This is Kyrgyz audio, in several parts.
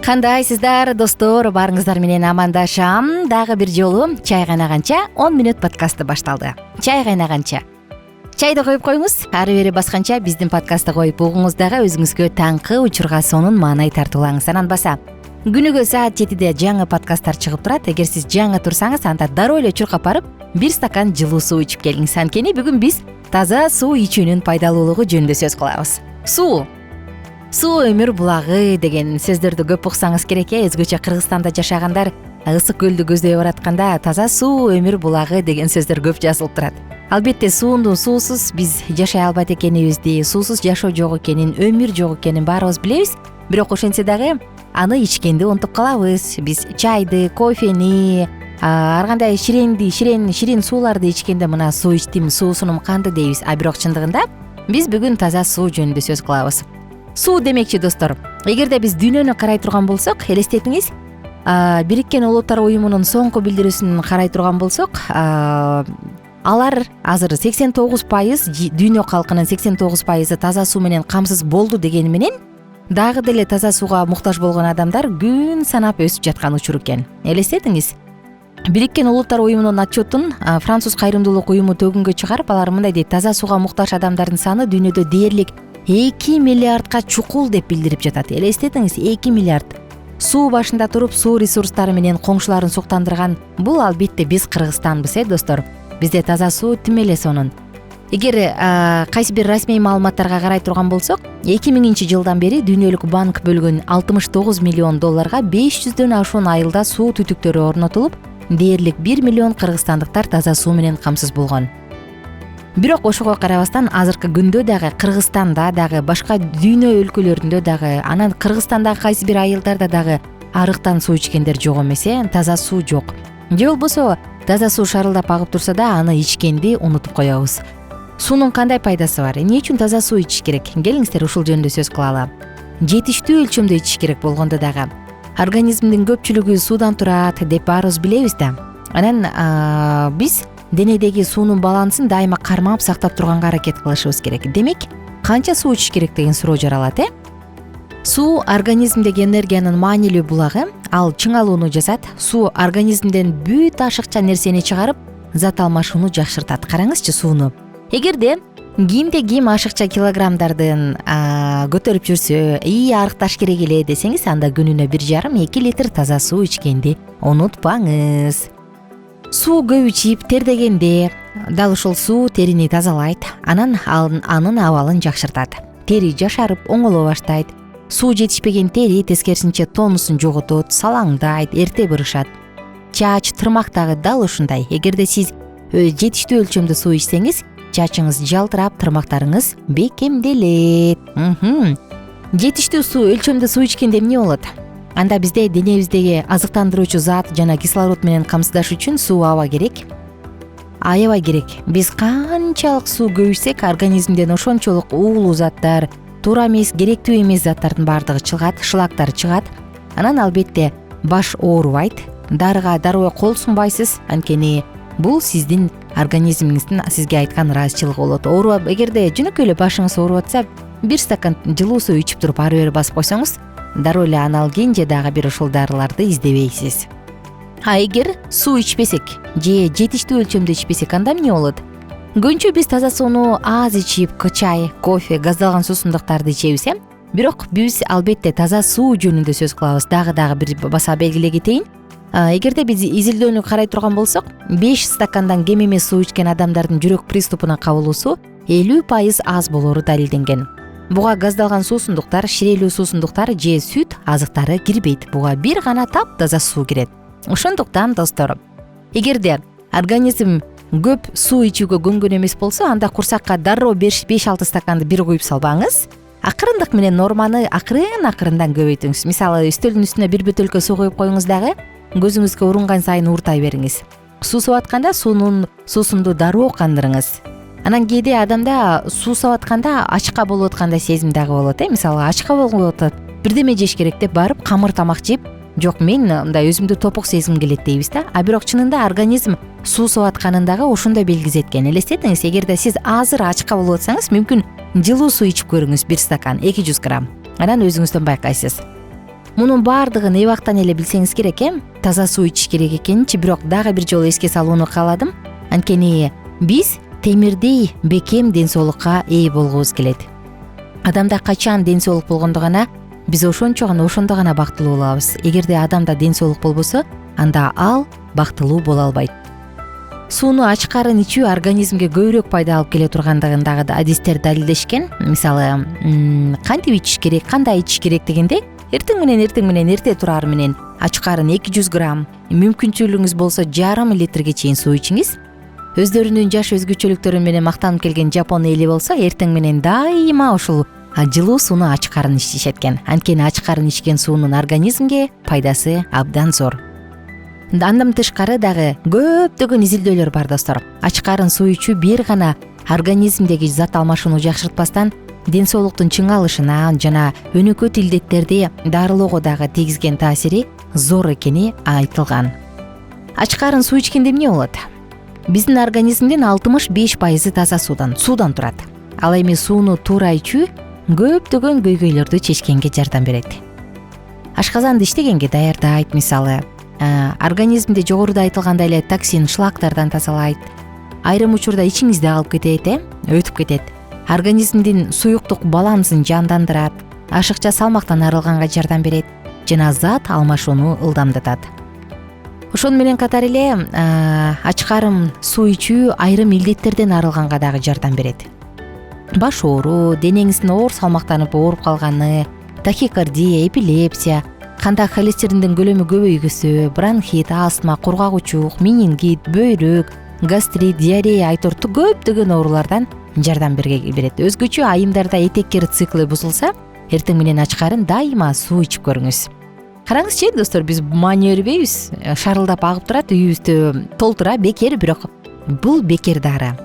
Кандайсыздар достор, барыңыздар менен амандашам. Дагы бир жолу чай кайнаганча 10 мүнөт подкасты башталды. Чай кайнаганча. Чайды коюп коюңуз, ары бери басканча биздин подкастты коюп угуңуз, дагы өзүңүзгө таңкы учурга сонун маанай тартуулаңыз. Анан баса күнүгө саат 7-де жаңы подкасттар чыгып турат. Эгер сиз жаңы турсаңыз, анда дароо эле чуркап барып, бир стакан жылуу суу ичип келиңиз. Анткени бүгүн биз таза суу ичүүнүн пайдалуулугу жөнүндө сөз кылабыз. Суу өмүр булагы деген сөздөрдү көп уксаңыз керек. Өзгөчө Кыргызстанда жашагандар ысык көлдү көздөй баратканда таза суу өмүр булагы деген сөздөр көп жазылып турат. Албетте суусуз биз жашай албайт экенибизди, суусуз жашоо жок экенин, өмүр жок экенин баарыбыз билебиз. Бирок ошентсе дагы аны ичкенди унутуп калабыз. Биз чайды, кофени, ар кандай ширин сууларды ичкенде мына суу ичтим, суусунум канды дейбиз. Бирок чындыгында биз бүгүн таза суу жөнүндө сөз кылабыз. Суу демекчи достор, эгерде биз дүйнөнү карай турган болсок, элестетиңиз, Бириккен Улуттар Уюмунун соңку билдирүүсүн карай турган болсок, алар азыр 89%, дүйнө калкынын 89% таза суу менен камсыз болду дегени менен, дагы деле таза сууга муктаж болгон адамдар күн санап өсүп жаткан учур экен. Элестетиңиз, Бириккен Улуттар Уюмунун отчетун Француз кайрымдуулук уюму төгүнгө чыгарып, алар мындай дейт: таза сууга муктаж адамдардын саны дүйнөдө дээрлик 2 миллиардка чукул деп билдирип жатат. Элестетиңиз, 2 миллиард. Суу башында туруп, суу ресурстары менен коңшуларын суктандырган бул албетте биз Кыргызстанбыз, достор. Бизде таза суу тим эле сонун. Эгер кайсы бир расмий маалыматтарга карай турган болсок, 2000-жылдан бери Дүйнөлүк банк бөлгөн $69 миллион 500дөн ашуун айылда суу түтүктөрү орнотулуп, дээрлик 1 миллион кыргызстандыктар таза суу менен камсыз болгон. Бирок ошого карабастан азыркы күндө дагы Кыргызстанда дагы, башка дүйнө өлкөлөрүндө дагы, анан Кыргызстандагы кайсы бир айылдарда дагы арыктан суу ичкендер жок эмес, таза суу жок. Же болбосо таза суу шарылдап агып турса да аны ичкенди унутуп коебуз. Суунун кандай пайдасы бар? Эмне үчүн таза суу ичиш керек? Келиңиздер ушул жөнүндө сөз кылалы. Жетиштүү өлчөмдө ичиш керек болгондо дагы. Организмдин көпчүлүгү суудан турат деп баарыбыз билебиз да. Анан биз денедеги суунун балансын дайыма кармап сактап турганга аракет кылышыбыз керек. Демек, канча суу ичиш керек деген суроо жаралат, Суу организмдеги энергиянын маанилүү булагы, ал чыңалууну жасат. Суу организмден бүт ашыкча нерсени чыгарып, зат алмашууну жакшыртат. Караңызчы сууну. Эгерде кимде-ким ашыкча килограммдардын көтөрүп жүрсө, арыкташ керек эле десеңиз, анда күнүнө 1,5-2 литр таза суу ичкенди унутпаңыз. Суу көп ичип тердегенде дал ушул суу терини тазалайт, анан анын абалын жакшыртат. Тери жашарып, оңоло баштайт. Суу жетишпеген тери тескерисинче тонусун жоготот, салаңдайт, эрте бырышат. Чач, тырмак дагы дал ушундай. Эгерде сиз жетиштүү өлчөмдө суу ичсеңиз, чачыңыз жалтырап, тырмактарыңыз бекемделет. Жетиштүү суу өлчөмдө суу ичкенде эмне болот? Анда бизде денебиздеги азыктандыруучу зат жана кислород менен камсыздаш үчүн суу аябай керек. Биз канчалык суу көп ичсек, организмден ошончолук уулуу заттар, туура эмес, керектүү эмес заттардын баардыгы чыгат, шлактар чыгат. Анан албетте баш оорубайт, дарыга дароо кол сунбайсыз, анткени бул сиздин организмиңиздин сизге айткан ыраазычылыгы болот. Эгерде жөнөкөй эле башыңыз ооруп атса, бир стакан жылуу суу ичип туруп ары бери басып койсоңуз, дароо эле аналгин же дагы бир ушул дарыларды издебейсиз. Эгер суу ичпесек же жетиштүү өлчөмдө ичпесек, анда эмне болот? Көбүнчө биз таза сууну аз ичип, чай, кофе, газдалган суусундуктарды ичебиз, Бирок биз албетте таза суу жөнүндө сөз кылабыз. Дагы бир баса белгилей кетейин. Эгерде биз изилдөөнү карай турган болсок, 5 стакандан кем эмес суу ичкен адамдардын жүрөк приступуна кабылуусу 50% аз болору далилденген. Буга газдалган суусундуктар, ширелүү суусундуктар же сүт азыктары кирбейт. Буга бир гана таптаза суу кирет. Ошондуктан достор, эгерде организм көп суу ичүүгө көнгөн эмес болсо, анда курсакка дароо 5-6 стаканды бир куюп салбаңыз. Акырындык менен норманы акырындан көбөйтүңүз. Мисалы, үстөлдүн үстүнө бир бөтөлкө суу коюп коюңуз дагы, көзүңүзгө урунган сайын ууртай бериңиз. Суусуп атканда суусунду дароо кандырыңыз. Анан кээде адамда суусап атканда ачка болуп аткандай сезим дагы болот, Мисалы, ачка болуп атат, бирдеме жеш керек деп барып камыр тамак жеп, жок мен мындай өзүмдү топук сезгим келет дейбиз да. Бирок чынында организм суусап атканын дагы ошондой белгизеткен. Элестетиңиз, эгерде сиз азыр ачка болуп атсаңыз, мүмкүн жылуу суу ичип көрүңүз 1 стакан, 200 грамм. Анан өзүңүздөн байкайсыз. Мунун баардыгын эбактан эле билсеңиз керек, таза суу ичиш керек экенинчи. Бирок дагы бир жолу эске салууну кааладым. Анткени биз темирдей бекем ден соолукка ээ болгубуз келет. Адамда качан ден соолук болгондо гана биз ошондо гана бактылуу болобуз. Эгерде адамда ден соолук болбосо, анда ал бактылуу боло албайт. Сууну ачкарын ичүү организмге көбүрөөк пайда алып келе тургандыгын дагы адистер далилдешкен. Мисалы, кантип ичиш керек, кандай ичиш керек дегенде, эртең менен эрте турар менен ачкарын 200 грамм, мүмкүнчүлүгүңүз болсо жарым литрге чейин суу ичиңиз. Өздөрүнүн жаш өзгөчөлүктөрү менен мактанып келген жапон эли болсо, эртең менен дайыма ушул жылуу сууну ачкарын ичишет экен. Анткени ачкарын ичкен суунун организмге пайдасы абдан зор. Андан тышкары дагы көптөгөн изилдөөлөр бар достор. Ачкарын суу ичүү бир гана организмдеги зат алмашууну жакшыртпастан, ден соолуктун чыңалышына жана өнөкөт илдеттерди дарылоого дагы тийгизген таасири зор экени айтылган. Ачкарын суу ичкенде эмне болот? Биздин организмдин 65% таза суудан турат. Ал эми сууну туура ичүү көптөгөн көйгөйлөрдү чечкенге жардам берет. Ашказанды иштегенге даярдайт, мисалы, организмде жогоруда айтылгандай эле токсин, шлактардан тазалайт. Айрым учурда ичиңизди алып кетет, өтүп кетет. Организмдин суюктук балансын жандандырат, ашыкча салмактан арылганга жардам берет жана зат алмашууну ылдамдатат. Ошону менен катар эле ачкарым суу ичүү айрым илдеттерден арылганга дагы жардам берет. Баш оору, денеңиздин оор салмактанып ооруп калганы, тахикардия, эпилепсия, канда холестериндин көлөмү көбөйгүсү, бронхит, астма, кургак-учук, менингит, бөйрөк, гастрит, диарея айторту көптөгөн оорулардан жардам берет. Өзгөчө айымдарда этеккер циклы бузулса, эртең менен ачкарын дайыма суу ичип көрүңүз. Караңызчы достор, биз маани өрбөйбүз, шарылдап агып турат, үйүбүздө толтура, бекер, бирок бул бекер дары.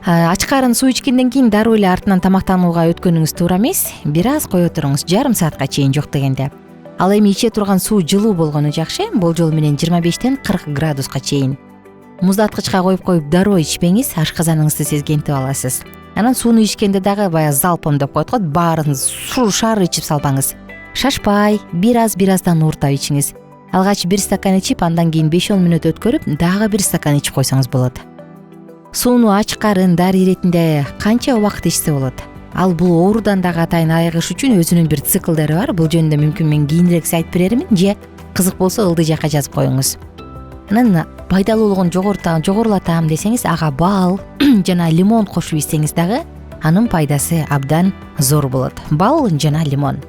Ачкарын суу ичкенден кийин дароо эле артынан тамактанууга өткөнүңүз туура эмес. Бир аз кое туруңуз, жарым саатка чейин жок дегенде. Ал эми иче турган суу жылуу болгону жакшы, болжол менен 25-тен 40 градуска чейин. Муздаткычка коюп дароо ичпеңиз, ашказаныңызды сезгентип аласыз. Анан сууну ичкенде дагы баягы залпом деп коет го, баарын шар ичип салбаңыз. Шашпай, бир аздан ууртап ичиңиз. Алгач 1 стакан ичип, андан кийин 5-10 мүнөт өткөрүп, дагы 1 стакан ичип койсоңуз болот. Сууну ачкарын дарый иретинде канча убакыт ичсе болот? Ал бул оорудан дагы атайын айыгыш үчүн өзүнүн бир циклдери бар. Бул жөнүндө мүмкүн мен кийинирээк айтып берермин, же кызык болсо ылдый жакка жазып коюңуз. Анан пайдалуулугун жогорулатам десеңиз, ага бал жана лимон кошуп ичсеңиз дагы анын пайдасы абдан зор болот. Бал жана лимон.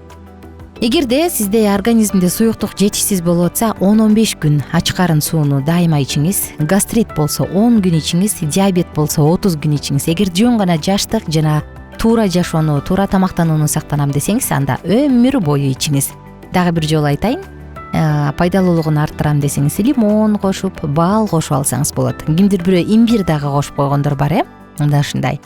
Эгерде сизде организмде суюктук жетишсиз болуп атса, 10-15 күн ачкарын сууну дайыма ичиңиз. Гастрит болсо 10 күн ичиңиз, диабет болсо 30 күн ичиңиз. Эгер жөн гана жаштык жана туура жашоону, туура тамактанууну сактанам десеңиз, анда өмүр бою ичиңиз. Дагы бир жолу айтайын, пайдалуулугун арттырам десеңиз, лимон кошуп, бал кошуп алсаңыз болот. Кимдир бирөө имбир дагы кошуп койгондор бар, Мында ушундай.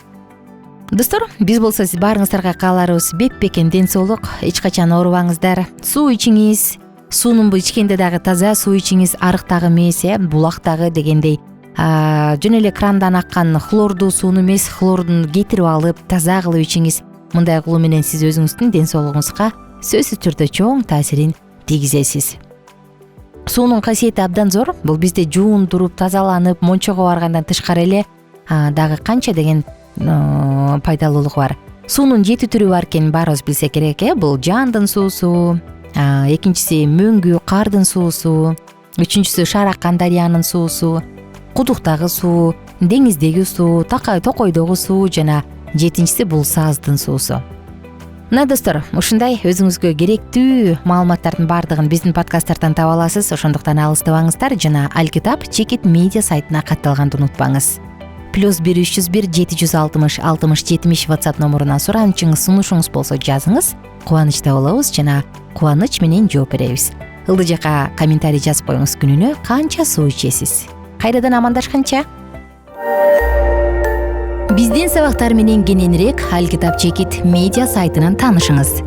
Достор, биз болсо сиз баарыңыздарга кааларыбыз бек-бекем ден соолук, эч качан оорубаңыздар. Суу ичиңиз, суунун ичкенде дагы таза суу ичиңиз, арыктагы эмес, булактагы дегендей. Жөн эле крандан аккан хлордуу сууну эмес, хлордун кетирип алып, таза кылып ичиңиз. Мындай кылуу менен сиз өзүңүздүн ден соолугуңузга сөзсүз түрдө чоң таасирин тийгизесиз. Суунун касиети абдан зор. Бул бизде жуундуруп, тазаланып, мончого баргандан тышкары эле дагы канча деген пайдалуулугу бар. Суунун 7 түрү бар экенин баарыбыз билсек керек, Бул жаандын суусу, экинчиси мөңгү, кардын суусу, үчүнчүсү шараккан дарыянын суусу, кудуктагы суу, деңиздеги суу, токойдогу суу жана 7-чиси бул саздын суусу. Мына достор, ушундай өзүңүзгө керектүү маалыматтардын баардыгын биздин подкасттардан таба аласыз. Ошондуктан алыстабаңыздар жана Алкитап Чекит медиа сайтына катталганды унутпаңыз. +1 301 760 60 70 WhatsApp номуруна суранычыңыз, сунушуңуз болсо жазыңыз. Кубанычта болобуз жана кубаныч менен жооп беребиз. Ылдый жакка комментарий жазып коюңуз, күнүнө канча суу ичесиз. Кайрадан амандашканча. Биздин сабактар менен кененирээк Алкитап Чекит медиа сайтынан таанышыңыз.